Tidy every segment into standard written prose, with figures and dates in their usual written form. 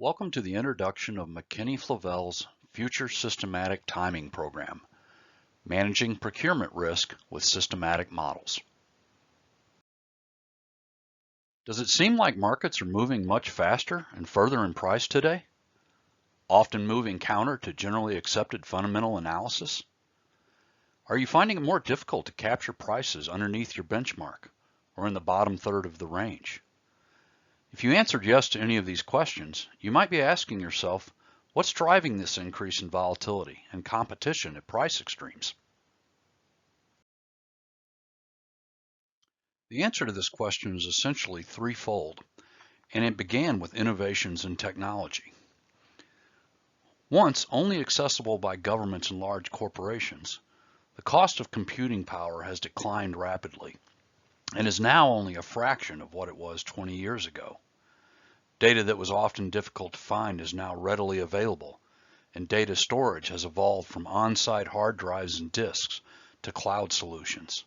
Welcome to the introduction of McKeany-Flavell's Future Systematic Timing Program, Managing Procurement Risk with Systematic Models. Does it seem like markets are moving much faster and further in price today? Often moving counter to generally accepted fundamental analysis? Are you finding it more difficult to capture prices underneath your benchmark or in the bottom third of the range? If you answered yes to any of these questions, you might be asking yourself, what's driving this increase in volatility and competition at price extremes? The answer to this question is essentially threefold, and it began with innovations in technology. Once only accessible by governments and large corporations, the cost of computing power has declined rapidly and is now only a fraction of what it was 20 years ago. Data that was often difficult to find is now readily available, and data storage has evolved from on-site hard drives and disks to cloud solutions.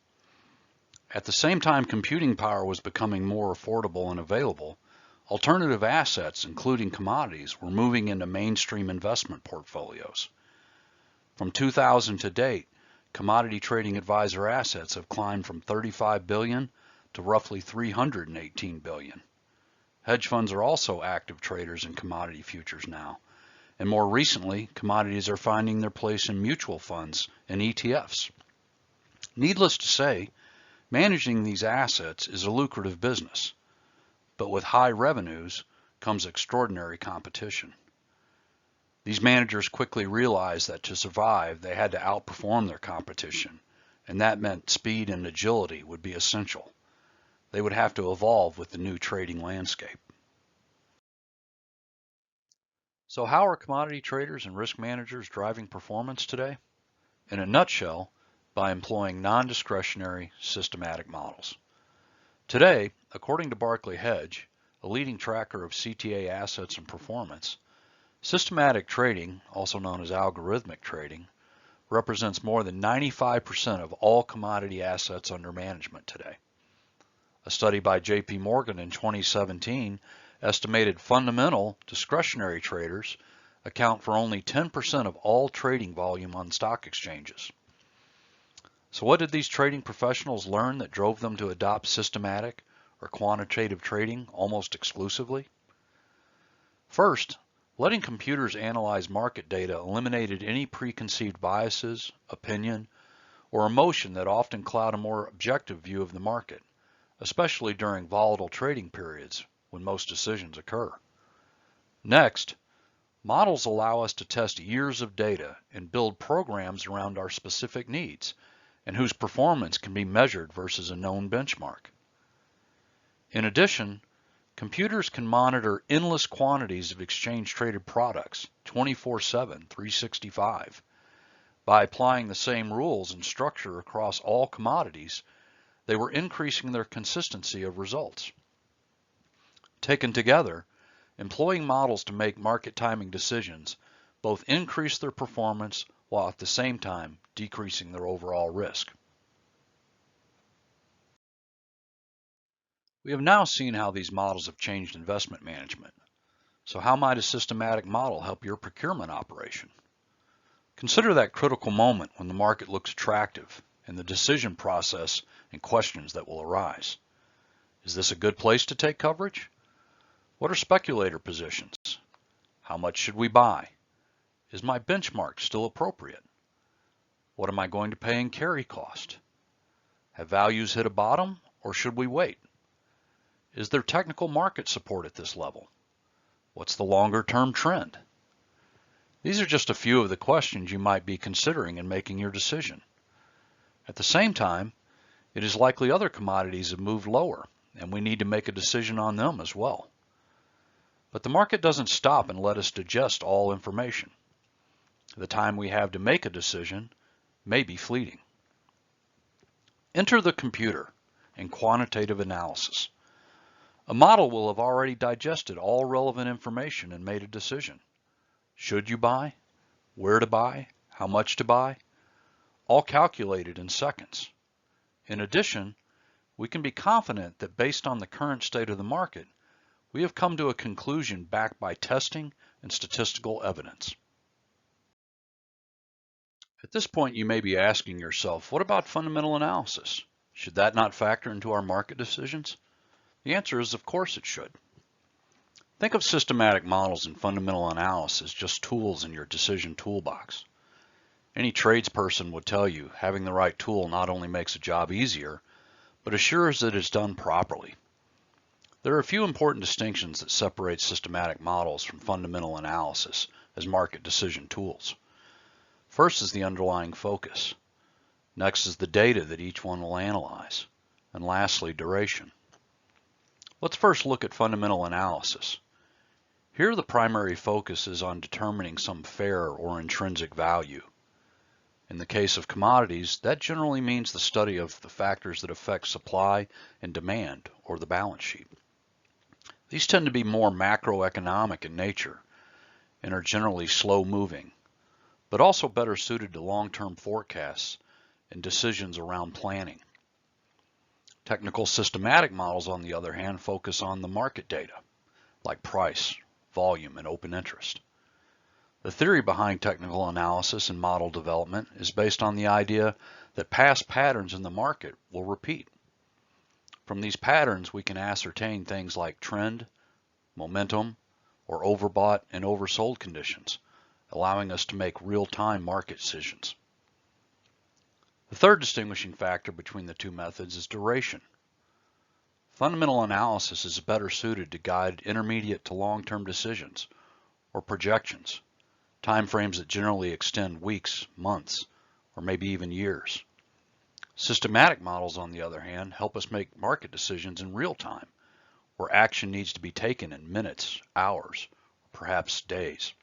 At the same time computing power was becoming more affordable and available, alternative assets, including commodities, were moving into mainstream investment portfolios. From 2000 to date, commodity trading advisor assets have climbed from $35 billion to roughly $318 billion. Hedge funds are also active traders in commodity futures now, and more recently, commodities are finding their place in mutual funds and ETFs. Needless to say, managing these assets is a lucrative business, but with high revenues comes extraordinary competition. These managers quickly realized that to survive, they had to outperform their competition, and that meant speed and agility would be essential. They would have to evolve with the new trading landscape. So how are commodity traders and risk managers driving performance today? In a nutshell, by employing non-discretionary systematic models. Today, according to Barclay Hedge, a leading tracker of CTA assets and performance, systematic trading, also known as algorithmic trading, represents more than 95% of all commodity assets under management today. A study by JP Morgan in 2017 estimated fundamental discretionary traders account for only 10% of all trading volume on stock exchanges. So what did these trading professionals learn that drove them to adopt systematic or quantitative trading almost exclusively? First, letting computers analyze market data eliminated any preconceived biases, opinion, or emotion that often cloud a more objective view of the market, especially during volatile trading periods when most decisions occur. Next, models allow us to test years of data and build programs around our specific needs and whose performance can be measured versus a known benchmark. In addition, computers can monitor endless quantities of exchange-traded products 24/7, 365. By applying the same rules and structure across all commodities, they were increasing their consistency of results. Taken together, employing models to make market timing decisions both increase their performance while at the same time decreasing their overall risk. We have now seen how these models have changed investment management. So how might a systematic model help your procurement operation? Consider that critical moment when the market looks attractive and the decision process and questions that will arise. Is this a good place to take coverage? What are speculator positions? How much should we buy? Is my benchmark still appropriate? What am I going to pay in carry cost? Have values hit a bottom, or should we wait? Is there technical market support at this level? What's the longer-term trend? These are just a few of the questions you might be considering in making your decision. At the same time, it is likely other commodities have moved lower, and we need to make a decision on them as well. But the market doesn't stop and let us digest all information. The time we have to make a decision may be fleeting. Enter the computer and quantitative analysis. A model will have already digested all relevant information and made a decision. Should you buy? Where to buy? How much to buy? All calculated in seconds. In addition, we can be confident that based on the current state of the market, we have come to a conclusion backed by testing and statistical evidence. At this point, you may be asking yourself, what about fundamental analysis? Should that not factor into our market decisions? The answer is, of course it should. Think of systematic models and fundamental analysis just tools in your decision toolbox. Any tradesperson would tell you having the right tool not only makes a job easier, but assures that it's done properly. There are a few important distinctions that separate systematic models from fundamental analysis as market decision tools. First is the underlying focus. Next is the data that each one will analyze. And lastly, duration. Let's first look at fundamental analysis. Here the primary focus is on determining some fair or intrinsic value. In the case of commodities, that generally means the study of the factors that affect supply and demand, or the balance sheet. These tend to be more macroeconomic in nature and are generally slow-moving, but also better suited to long-term forecasts and decisions around planning. Technical systematic models, on the other hand, focus on the market data, like price, volume, and open interest. The theory behind technical analysis and model development is based on the idea that past patterns in the market will repeat. From these patterns, we can ascertain things like trend, momentum, or overbought and oversold conditions, allowing us to make real-time market decisions. The third distinguishing factor between the two methods is duration. Fundamental analysis is better suited to guide intermediate to long-term decisions or projections, timeframes that generally extend weeks, months, or maybe even years. Systematic models, on the other hand, help us make market decisions in real time, where action needs to be taken in minutes, hours, or perhaps days.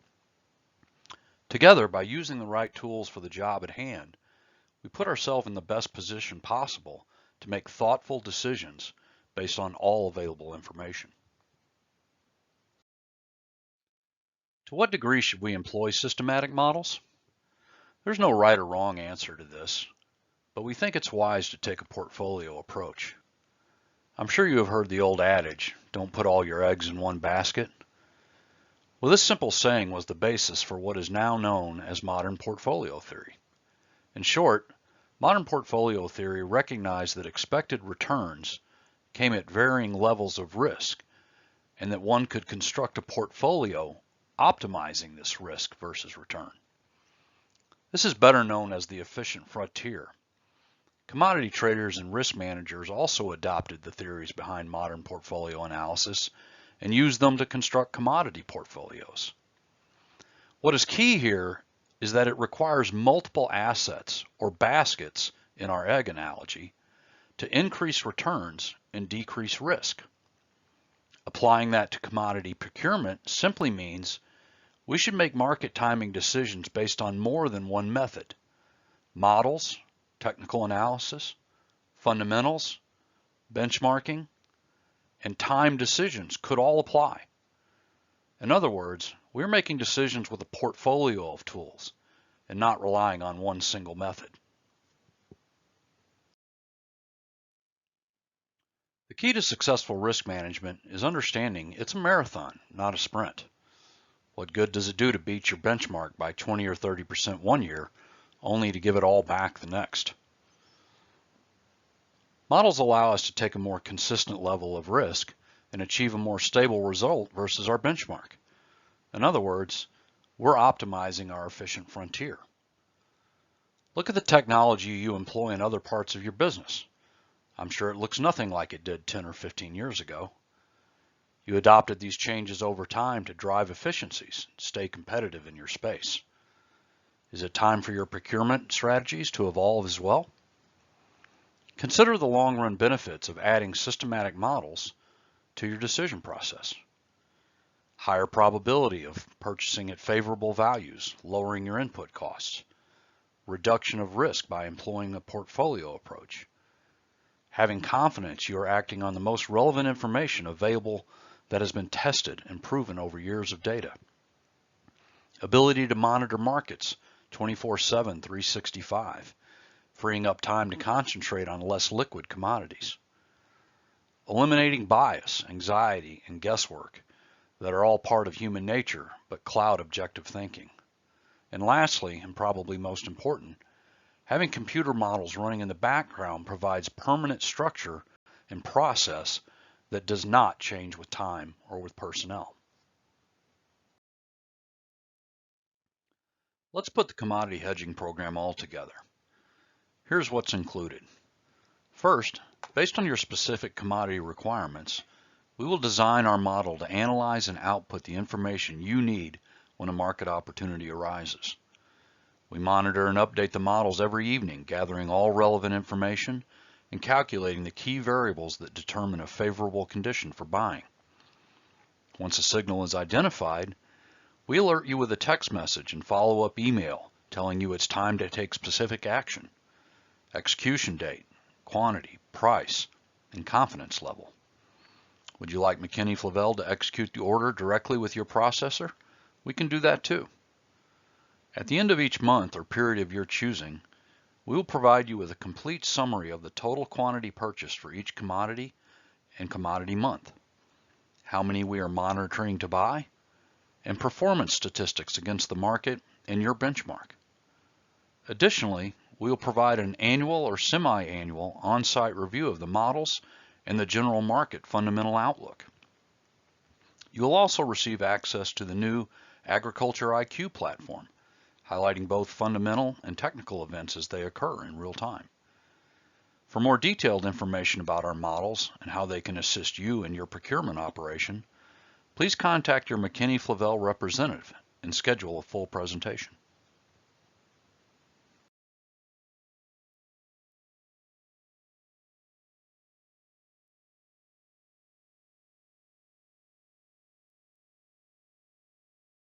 Together, by using the right tools for the job at hand, we put ourselves in the best position possible to make thoughtful decisions based on all available information. To what degree should we employ systematic models? There's no right or wrong answer to this, but we think it's wise to take a portfolio approach. I'm sure you have heard the old adage, don't put all your eggs in one basket. Well, this simple saying was the basis for what is now known as modern portfolio theory. In short, modern portfolio theory recognized that expected returns came at varying levels of risk, and that one could construct a portfolio optimizing this risk versus return. This is better known as the efficient frontier. Commodity traders and risk managers also adopted the theories behind modern portfolio analysis and used them to construct commodity portfolios. What is key here is that it requires multiple assets or baskets in our egg analogy to increase returns and decrease risk. Applying that to commodity procurement simply means we should make market timing decisions based on more than one method. Models, technical analysis, fundamentals, benchmarking, and time decisions could all apply. In other words, we're making decisions with a portfolio of tools and not relying on one single method. The key to successful risk management is understanding it's a marathon, not a sprint. What good does it do to beat your benchmark by 20 or 30% one year, only to give it all back the next? Models allow us to take a more consistent level of risk and achieve a more stable result versus our benchmark. In other words, we're optimizing our efficient frontier. Look at the technology you employ in other parts of your business. I'm sure it looks nothing like it did 10 or 15 years ago. You adopted these changes over time to drive efficiencies, stay competitive in your space. Is it time for your procurement strategies to evolve as well? Consider the long-run benefits of adding systematic models to your decision process. Higher probability of purchasing at favorable values, lowering your input costs. Reduction of risk by employing a portfolio approach. Having confidence you are acting on the most relevant information available that has been tested and proven over years of data. Ability to monitor markets 24/7, 365, freeing up time to concentrate on less liquid commodities. eliminating bias, anxiety, and guesswork that are all part of human nature but cloud objective thinking. And lastly, and probably most important, having computer models running in the background provides permanent structure and process that does not change with time or with personnel. Let's put the commodity hedging program all together. Here's what's included. First, based on your specific commodity requirements, we will design our model to analyze and output the information you need when a market opportunity arises. We monitor and update the models every evening, gathering all relevant information and calculating the key variables that determine a favorable condition for buying. Once a signal is identified, we alert you with a text message and follow-up email telling you it's time to take specific action, execution date, quantity, price, and confidence level. Would you like McKeany-Flavell to execute the order directly with your processor? We can do that too. At the end of each month or period of your choosing, we will provide you with a complete summary of the total quantity purchased for each commodity and commodity month, how many we are monitoring to buy, and performance statistics against the market and your benchmark. Additionally, we will provide an annual or semi-annual on-site review of the models and the general market fundamental outlook. You will also receive access to the new Agriculture IQ platform, highlighting both fundamental and technical events as they occur in real time. For more detailed information about our models and how they can assist you in your procurement operation, please contact your McKeany-Flavell representative and schedule a full presentation.